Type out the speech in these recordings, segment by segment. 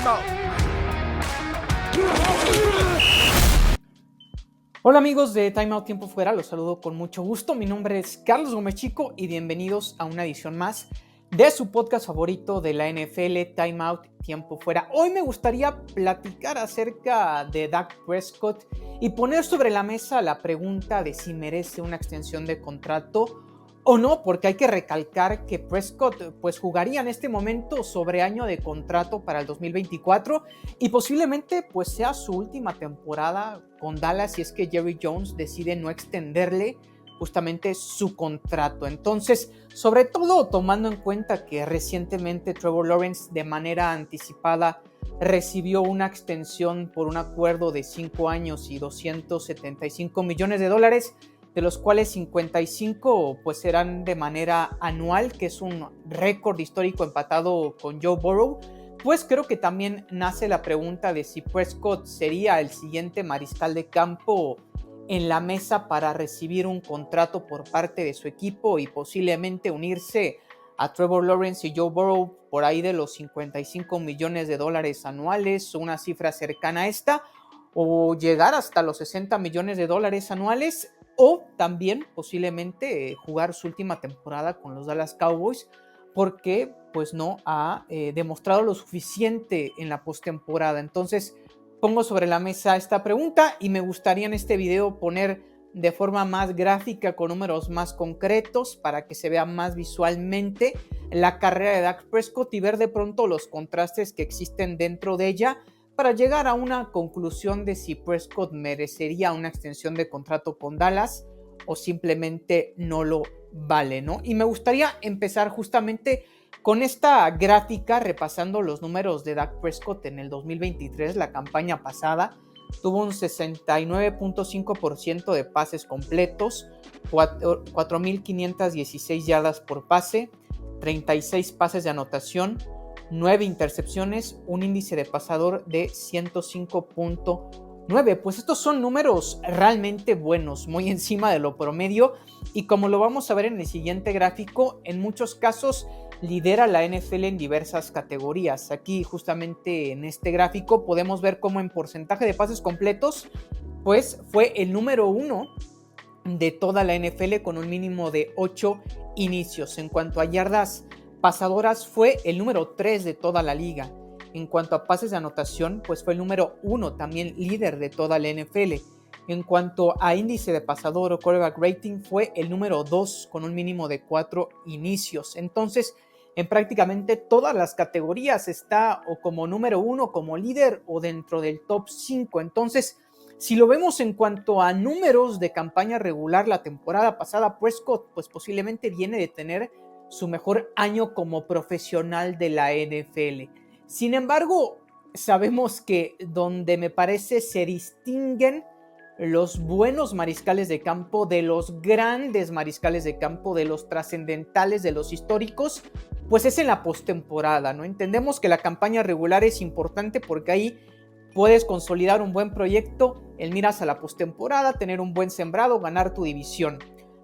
Out. Hola amigos de Time Out Tiempo Fuera, los saludo con mucho gusto. Mi nombre es Carlos Gómez Chico y bienvenidos a una edición más de su podcast favorito de la NFL, Time Out Tiempo Fuera. Hoy me gustaría platicar acerca de Dak Prescott y poner sobre la mesa la pregunta de si merece una extensión de contrato o no, porque hay que recalcar que Prescott pues jugaría en este momento sobre año de contrato para el 2024 y posiblemente pues sea su última temporada con Dallas si es que Jerry Jones decide no extenderle justamente su contrato. Entonces, sobre todo tomando en cuenta que recientemente Trevor Lawrence de manera anticipada recibió una extensión por un acuerdo de 5 años y $275 millones, de los cuales 55 pues serán de manera anual, que es un récord histórico empatado con Joe Burrow. Pues creo que también nace la pregunta de si Prescott sería el siguiente mariscal de campo en la mesa para recibir un contrato por parte de su equipo y posiblemente unirse a Trevor Lawrence y Joe Burrow por ahí de los $55 millones anuales, una cifra cercana a esta, o llegar hasta los $60 millones anuales, o también posiblemente jugar su última temporada con los Dallas Cowboys, porque pues no ha demostrado lo suficiente en la postemporada. Entonces pongo sobre la mesa esta pregunta y me gustaría en este video poner de forma más gráfica, con números más concretos, para que se vea más visualmente la carrera de Dak Prescott y ver de pronto los contrastes que existen dentro de ella para llegar a una conclusión de si Prescott merecería una extensión de contrato con Dallas o simplemente no lo vale, ¿no? Y me gustaría empezar justamente con esta gráfica repasando los números de Dak Prescott en el 2023, la campaña pasada. Tuvo un 69.5% de pases completos, 4.516 yardas por pase, 36 pases de anotación, 9 intercepciones, un índice de pasador de 105.9. Pues estos son números realmente buenos, muy encima de lo promedio, y como lo vamos a ver en el siguiente gráfico, en muchos casos lidera la NFL en diversas categorías. Aquí justamente en este gráfico podemos ver cómo en porcentaje de pases completos pues fue el número 1 de toda la NFL con un mínimo de 8 inicios. En cuanto a yardas pasadoras fue el número 3 de toda la liga. En cuanto a pases de anotación pues fue el número 1, también líder de toda la NFL. En cuanto a índice de pasador o quarterback rating fue el número 2 con un mínimo de 4 inicios. Entonces en prácticamente todas las categorías está o como número 1, como líder o dentro del top 5. Entonces, si lo vemos en cuanto a números de campaña regular la temporada pasada, Prescott pues posiblemente viene de tener su mejor año como profesional de la NFL. Sin embargo, sabemos que donde me parece se distinguen los buenos mariscales de campo de los grandes mariscales de campo, de los trascendentales, de los históricos, pues es en la postemporada, ¿no? Entendemos que la campaña regular es importante porque ahí puedes consolidar un buen proyecto, en miras a la postemporada, tener un buen sembrado, ganar tu división,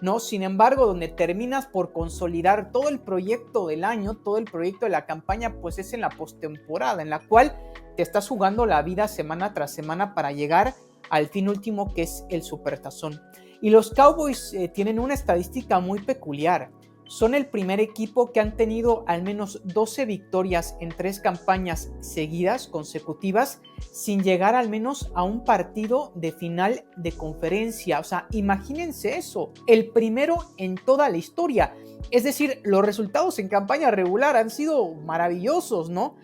¿no? Sin embargo, donde terminas por consolidar todo el proyecto del año, todo el proyecto de la campaña, pues es en la postemporada, en la cual te estás jugando la vida semana tras semana para llegar al fin último, que es el Supertazón. Y los Cowboys tienen una estadística muy peculiar. Son el primer equipo que han tenido al menos 12 victorias en 3 campañas seguidas, consecutivas, sin llegar al menos a un partido de final de conferencia. O sea, imagínense eso, el primero en toda la historia. Es decir, los resultados en campaña regular han sido maravillosos, ¿no?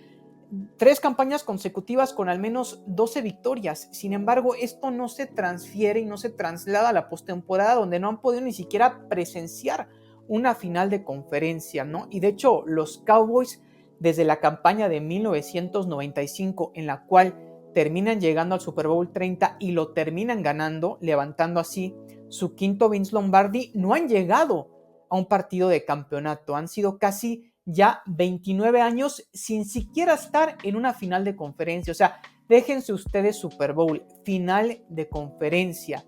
3 campañas consecutivas con al menos 12 victorias. Sin embargo, esto no se transfiere y no se traslada a la postemporada, donde no han podido ni siquiera presenciar una final de conferencia, ¿no? Y de hecho, los Cowboys, desde la campaña de 1995, en la cual terminan llegando al Super Bowl 30 y lo terminan ganando, levantando así su quinto Vince Lombardi, no han llegado a un partido de campeonato. Han sido casi ya 29 años sin siquiera estar en una final de conferencia. O sea, déjense ustedes Super Bowl, final de conferencia,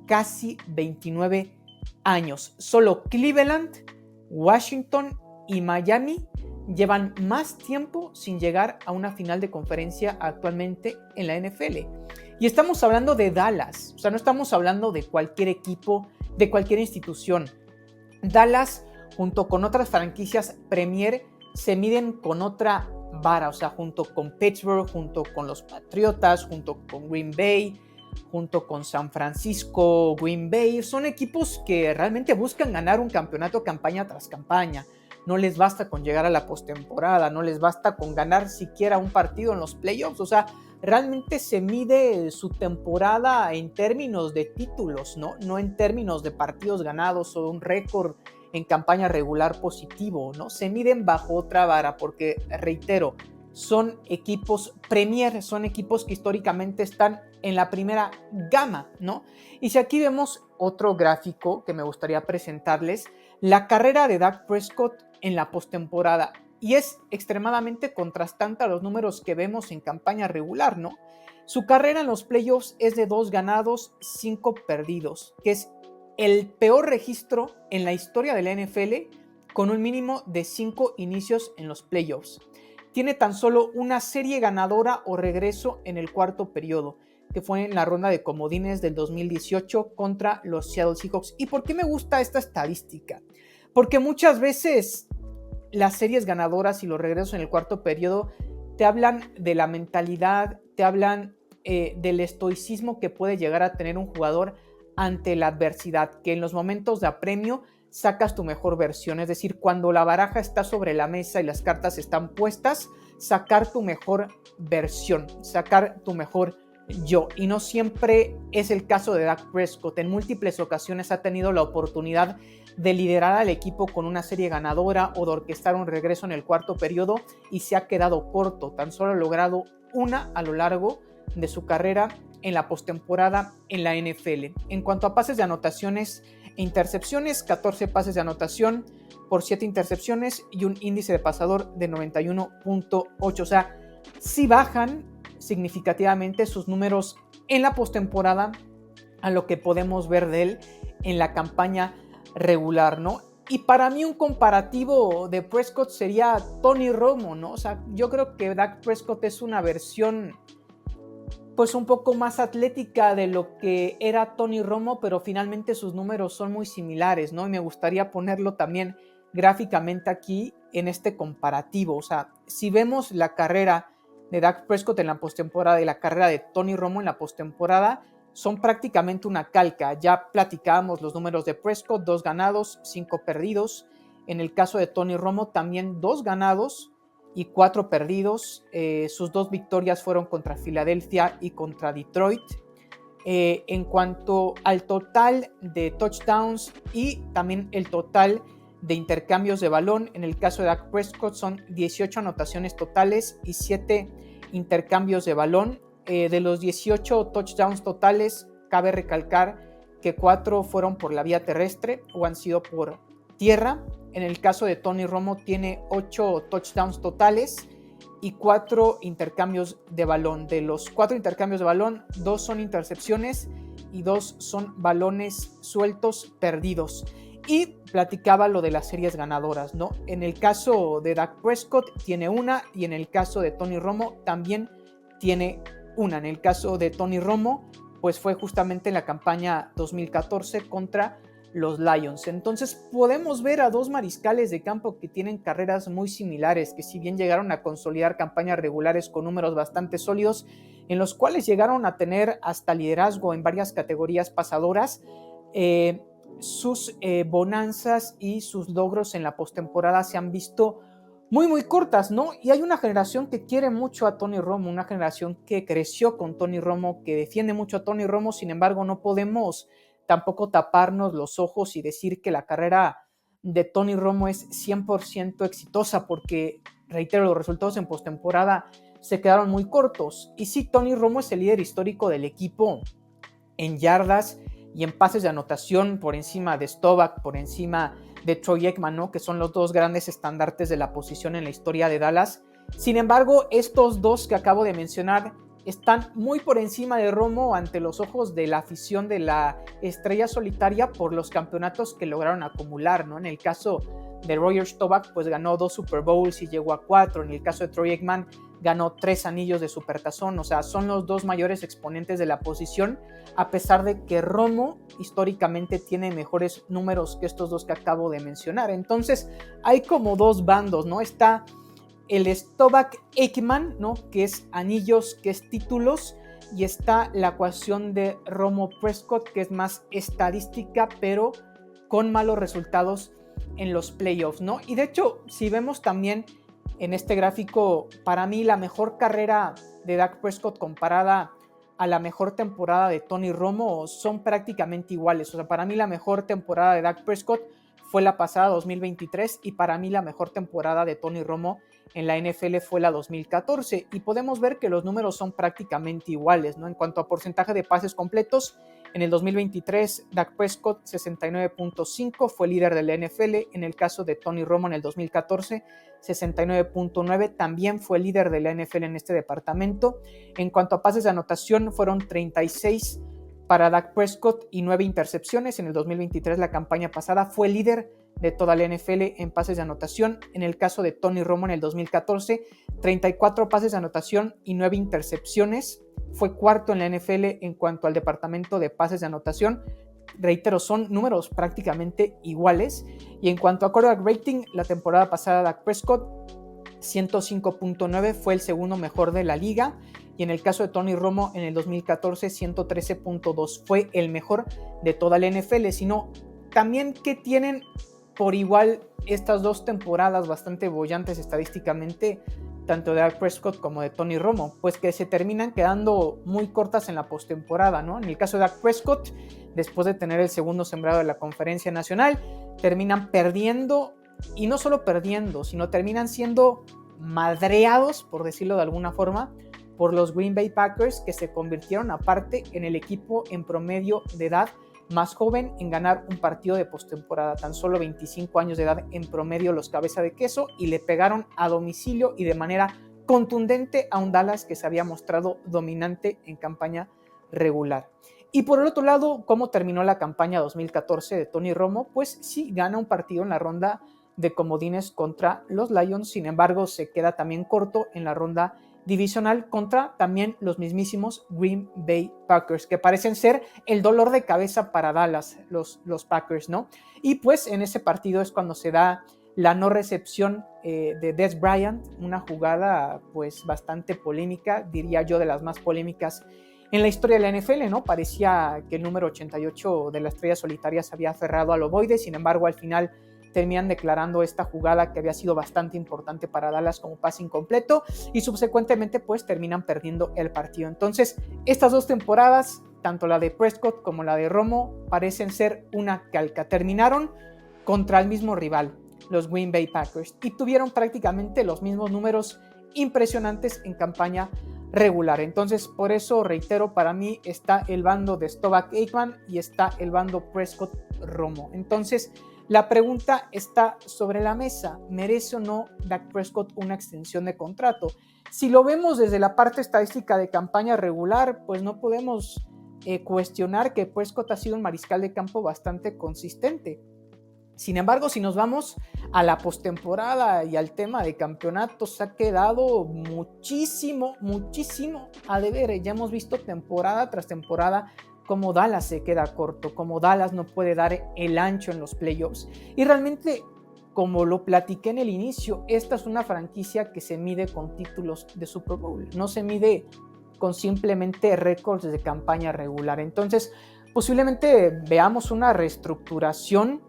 casi 29 años. Solo Cleveland, Washington y Miami llevan más tiempo sin llegar a una final de conferencia actualmente en la NFL. Y estamos hablando de Dallas, o sea, no estamos hablando de cualquier equipo, de cualquier institución. Dallas, junto con otras franquicias Premier, se miden con otra vara, o sea, junto con Pittsburgh, junto con los Patriotas, junto con Green Bay, junto con San Francisco, Green Bay, son equipos que realmente buscan ganar un campeonato campaña tras campaña. No les basta con llegar a la postemporada, no les basta con ganar siquiera un partido en los playoffs, o sea, realmente se mide su temporada en términos de títulos, no en términos de partidos ganados o un récord en campaña regular positivo, ¿no? Se miden bajo otra vara porque, reitero, son equipos Premier, son equipos que históricamente están en la primera gama, ¿no? Y si aquí vemos otro gráfico que me gustaría presentarles, la carrera de Dak Prescott en la postemporada, y es extremadamente contrastante a los números que vemos en campaña regular, ¿no? Su carrera en los playoffs es de 2 ganados, 5 perdidos, que es el peor registro en la historia de la NFL, con un mínimo de 5 inicios en los playoffs. Tiene tan solo una serie ganadora o regreso en el cuarto periodo, que fue en la ronda de comodines del 2018 contra los Seattle Seahawks. ¿Y por qué me gusta esta estadística? Porque muchas veces las series ganadoras y los regresos en el cuarto periodo te hablan de la mentalidad, te hablan del estoicismo que puede llegar a tener un jugador ante la adversidad, que en los momentos de apremio sacas tu mejor versión, es decir, cuando la baraja está sobre la mesa y las cartas están puestas, sacar tu mejor versión, sacar tu mejor yo, y no siempre es el caso de Dak Prescott. En múltiples ocasiones ha tenido la oportunidad de liderar al equipo con una serie ganadora o de orquestar un regreso en el cuarto periodo y se ha quedado corto, tan solo ha logrado una a lo largo de su carrera en la postemporada en la NFL. En cuanto a pases de anotaciones e intercepciones, 14 pases de anotación por 7 intercepciones y un índice de pasador de 91.8, o sea, sí bajan significativamente sus números en la postemporada a lo que podemos ver de él en la campaña regular, ¿no? Y para mí un comparativo de Prescott sería Tony Romo, ¿no? O sea, yo creo que Dak Prescott es una versión pues un poco más atlética de lo que era Tony Romo, pero finalmente sus números son muy similares, ¿no? Y me gustaría ponerlo también gráficamente aquí en este comparativo. O sea, si vemos la carrera de Dak Prescott en la postemporada y la carrera de Tony Romo en la postemporada, son prácticamente una calca. Ya platicábamos los números de Prescott, 2 ganados, 5 perdidos. En el caso de Tony Romo, también 2 ganados y 4 perdidos. Sus 2 victorias fueron contra Filadelfia y contra Detroit. En cuanto al total de touchdowns y también el total de intercambios de balón, en el caso de Dak Prescott son 18 anotaciones totales y 7 intercambios de balón. De los 18 touchdowns totales, cabe recalcar que 4 fueron por la vía terrestre o han sido por tierra. En el caso de Tony Romo tiene 8 touchdowns totales y 4 intercambios de balón. De los 4 intercambios de balón, 2 son intercepciones y 2 son balones sueltos perdidos. Y platicaba lo de las series ganadoras, ¿no? En el caso de Dak Prescott tiene una y en el caso de Tony Romo también tiene una. En el caso de Tony Romo, pues fue justamente en la campaña 2014 contra los Lions. Entonces podemos ver a 2 mariscales de campo que tienen carreras muy similares, que si bien llegaron a consolidar campañas regulares con números bastante sólidos, en los cuales llegaron a tener hasta liderazgo en varias categorías pasadoras, sus bonanzas y sus logros en la postemporada se han visto muy cortas, ¿no? Y hay una generación que quiere mucho a Tony Romo, una generación que creció con Tony Romo, que defiende mucho a Tony Romo. Sin embargo, no podemos tampoco taparnos los ojos y decir que la carrera de Tony Romo es 100% exitosa, porque, reitero, los resultados en postemporada se quedaron muy cortos. Y sí, Tony Romo es el líder histórico del equipo en yardas y en pases de anotación, por encima de Stovak, por encima de Troy Aikman, ¿no? Que son los 2 grandes estandartes de la posición en la historia de Dallas. Sin embargo, estos 2 que acabo de mencionar están muy por encima de Romo ante los ojos de la afición de la estrella solitaria por los campeonatos que lograron acumular, ¿no? En el caso de Roger Staubach, pues ganó 2 Super Bowls y llegó a 4. En el caso de Troy Aikman, ganó 3 anillos de Supertazón. O sea, son los dos mayores exponentes de la posición, a pesar de que Romo históricamente tiene mejores números que estos dos que acabo de mencionar. Entonces, hay como dos bandos, ¿no? Está el Staubach-Aikman, ¿no? Que es anillos, que es títulos, y está la ecuación de Romo-Prescott, que es más estadística, pero con malos resultados en los playoffs, ¿no? Y de hecho, si vemos también en este gráfico, para mí la mejor carrera de Dak Prescott comparada a la mejor temporada de Tony Romo son prácticamente iguales. O sea, para mí la mejor temporada de Dak Prescott fue la pasada 2023 y para mí la mejor temporada de Tony Romo en la NFL fue la 2014, y podemos ver que los números son prácticamente iguales, ¿no? En cuanto a porcentaje de pases completos, en el 2023 Dak Prescott 69.5 fue líder de la NFL. En el caso de Tony Romo en el 2014 69.9 también fue líder de la NFL en este departamento. En cuanto a pases de anotación, fueron 36 para Dak Prescott y 9 intercepciones. En el 2023, la campaña pasada, fue líder de toda la NFL en pases de anotación. En el caso de Tony Romo en el 2014, 34 pases de anotación y 9 intercepciones. Fue cuarto en la NFL en cuanto al departamento de pases de anotación. Reitero, son números prácticamente iguales. Y en cuanto a quarterback rating, la temporada pasada Dak Prescott 105.9 fue el segundo mejor de la liga, y en el caso de Tony Romo en el 2014 113.2 fue el mejor de toda la NFL. Sino también que tienen por igual estas dos temporadas bastante bollantes estadísticamente, tanto de Dak Prescott como de Tony Romo, pues que se terminan quedando muy cortas en la postemporada, ¿no? En el caso de Dak Prescott, después de tener el segundo sembrado de la Conferencia Nacional, terminan perdiendo, y no solo perdiendo, sino terminan siendo madreados, por decirlo de alguna forma, por los Green Bay Packers, que se convirtieron aparte en el equipo en promedio de edad más joven en ganar un partido de postemporada. Tan solo 25 años de edad en promedio los cabeza de queso, y le pegaron a domicilio y de manera contundente a un Dallas que se había mostrado dominante en campaña regular. Y por el otro lado, ¿cómo terminó la campaña 2014 de Tony Romo? Pues sí, gana un partido en la ronda de comodines contra los Lions. Sin embargo, se queda también corto en la ronda divisional contra también los mismísimos Green Bay Packers, que parecen ser el dolor de cabeza para Dallas, los Packers, ¿no? Y pues en ese partido es cuando se da la no recepción de Dez Bryant, una jugada pues bastante polémica, diría yo de las más polémicas en la historia de la NFL, ¿no? Parecía que el número 88 de la estrella solitaria se había aferrado al ovoide. Sin embargo, al final terminan declarando esta jugada que había sido bastante importante para Dallas como pase incompleto, y subsecuentemente pues terminan perdiendo el partido. Entonces, estas dos temporadas, tanto la de Prescott como la de Romo, parecen ser una calca. Terminaron contra el mismo rival, los Green Bay Packers, y tuvieron prácticamente los mismos números impresionantes en campaña regular. Entonces, por eso reitero, para mí está el bando de Staubach-Aikman y está el bando Prescott-Romo. Entonces, la pregunta está sobre la mesa: ¿merece o no Dak Prescott una extensión de contrato? Si lo vemos desde la parte estadística de campaña regular, pues no podemos cuestionar que Prescott ha sido un mariscal de campo bastante consistente. Sin embargo, si nos vamos a la postemporada y al tema de campeonatos, ha quedado muchísimo a deber. Ya hemos visto temporada tras temporada cómo Dallas se queda corto, cómo Dallas no puede dar el ancho en los playoffs. Y realmente, como lo platiqué en el inicio, esta es una franquicia que se mide con títulos de Super Bowl, no se mide con simplemente récords de campaña regular. Entonces, posiblemente veamos una reestructuración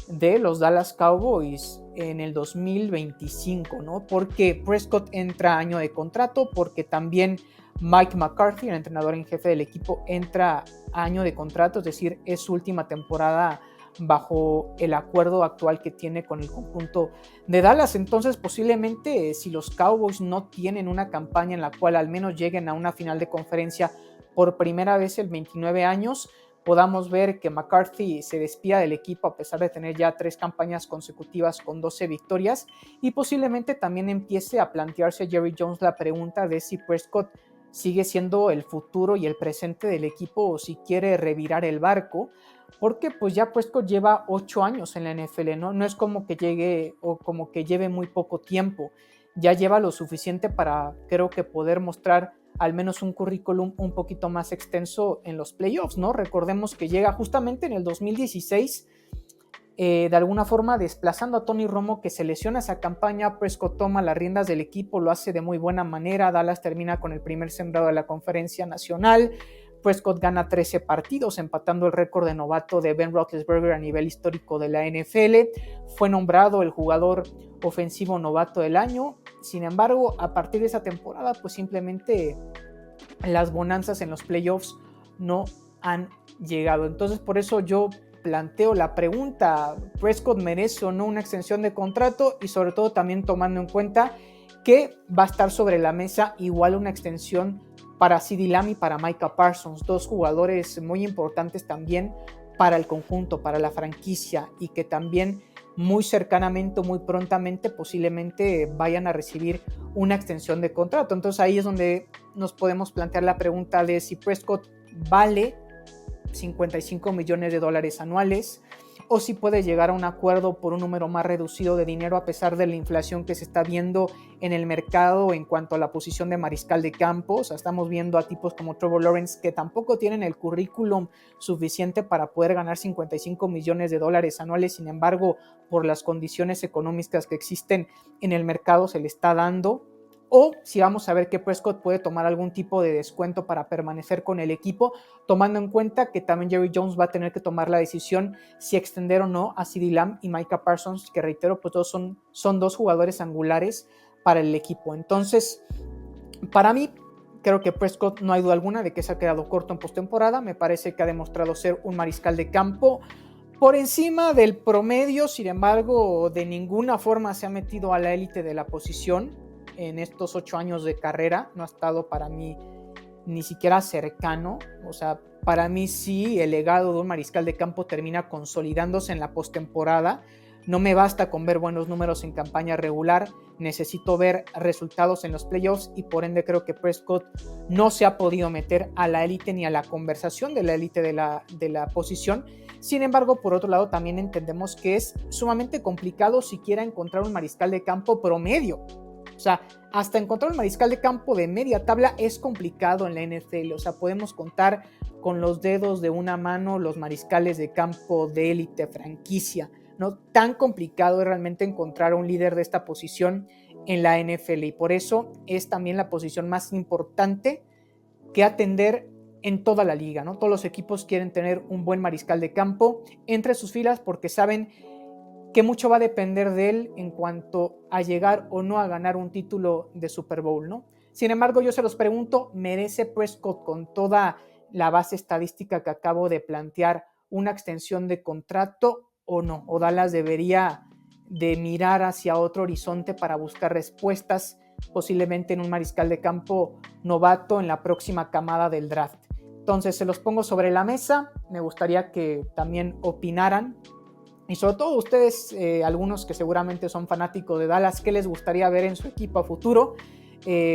de los Dallas Cowboys en el 2025, ¿no? Porque Prescott entra año de contrato, porque también Mike McCarthy, el entrenador en jefe del equipo, entra a año de contrato, es decir, es su última temporada bajo el acuerdo actual que tiene con el conjunto de Dallas. Entonces, posiblemente, si los Cowboys no tienen una campaña en la cual al menos lleguen a una final de conferencia por primera vez en 29 años, podamos ver que McCarthy se despida del equipo a pesar de tener ya 3 campañas consecutivas con 12 victorias, y posiblemente también empiece a plantearse Jerry Jones la pregunta de si Prescott sigue siendo el futuro y el presente del equipo o si quiere revirar el barco, porque pues ya Prescott lleva 8 años en la NFL, ¿no? No es como que llegue o como que lleve muy poco tiempo, ya lleva lo suficiente para, creo que, poder mostrar al menos un currículum un poquito más extenso en los playoffs, ¿no? Recordemos que llega justamente en el 2016, de alguna forma desplazando a Tony Romo, que se lesiona esa campaña. Prescott toma las riendas del equipo, lo hace de muy buena manera. Dallas termina con el primer sembrado de la Conferencia Nacional. Prescott gana 13 partidos, empatando el récord de novato de Ben Roethlisberger a nivel histórico de la NFL. Fue nombrado el jugador ofensivo novato del año. Sin embargo, a partir de esa temporada, pues simplemente las bonanzas en los playoffs no han llegado. Entonces, por eso yo planteo la pregunta: ¿Prescott merece o no una extensión de contrato? Y sobre todo también tomando en cuenta que va a estar sobre la mesa igual una extensión para CeeDee Lamb y para Micah Parsons, dos jugadores muy importantes también para el conjunto, para la franquicia, y que también muy cercanamente, muy prontamente, posiblemente vayan a recibir una extensión de contrato. Entonces ahí es donde nos podemos plantear la pregunta de si Prescott vale $55 millones anuales, o si puede llegar a un acuerdo por un número más reducido de dinero, a pesar de la inflación que se está viendo en el mercado en cuanto a la posición de mariscal de campo. O sea, estamos viendo a tipos como Trevor Lawrence que tampoco tienen el currículum suficiente para poder ganar $55 millones anuales. Sin embargo, por las condiciones económicas que existen en el mercado, se le está dando. O si vamos a ver que Prescott puede tomar algún tipo de descuento para permanecer con el equipo, tomando en cuenta que también Jerry Jones va a tener que tomar la decisión si extender o no a CeeDee Lamb y Micah Parsons, que reitero, pues todos son dos jugadores angulares para el equipo. Entonces, para mí, creo que Prescott no hay duda alguna de que se ha quedado corto en postemporada. Me parece que ha demostrado ser un mariscal de campo por encima del promedio. Sin embargo, de ninguna forma se ha metido a la élite de la posición. En estos 8 años de carrera no ha estado para mí ni siquiera cercano. O sea, para mí sí, el legado de un mariscal de campo termina consolidándose en la postemporada. No me basta con ver buenos números en campaña regular, necesito ver resultados en los playoffs, y por ende creo que Prescott no se ha podido meter a la élite ni a la conversación de la élite de la posición. Sin embargo, por otro lado, también entendemos que es sumamente complicado siquiera encontrar un mariscal de campo promedio. O sea, hasta encontrar un mariscal de campo de media tabla es complicado en la NFL. O sea, podemos contar con los dedos de una mano los mariscales de campo de élite franquicia, ¿no? Tan complicado es realmente encontrar un líder de esta posición en la NFL, y por eso es también la posición más importante que atender en toda la liga, ¿no? Todos los equipos quieren tener un buen mariscal de campo entre sus filas, porque saben que mucho va a depender de él en cuanto a llegar o no a ganar un título de Super Bowl, ¿no? Sin embargo, yo se los pregunto: ¿merece Prescott, con toda la base estadística que acabo de plantear, una extensión de contrato o no? ¿O Dallas debería de mirar hacia otro horizonte para buscar respuestas, posiblemente en un mariscal de campo novato en la próxima camada del draft? Entonces se los pongo sobre la mesa. Me gustaría que también opinaran, y sobre todo ustedes, algunos que seguramente son fanáticos de Dallas, ¿qué les gustaría ver en su equipo a futuro?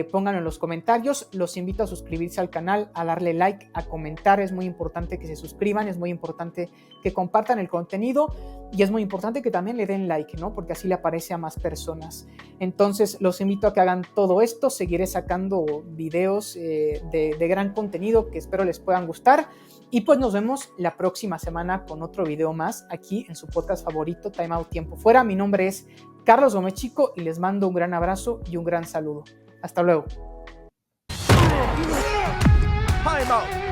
Pónganlo en los comentarios. Los invito a suscribirse al canal, a darle like, a comentar. Es muy importante que se suscriban, es muy importante que compartan el contenido, y es muy importante que también le den like, ¿no? Porque así le aparece a más personas. Entonces los invito a que hagan todo esto. Seguiré sacando videos de gran contenido que espero les puedan gustar. Y pues nos vemos la próxima semana con otro video más aquí en su podcast favorito, Time Out Tiempo Fuera. Mi nombre es Carlos Gómez Chico y les mando un gran abrazo y un gran saludo. Hasta luego. Time out.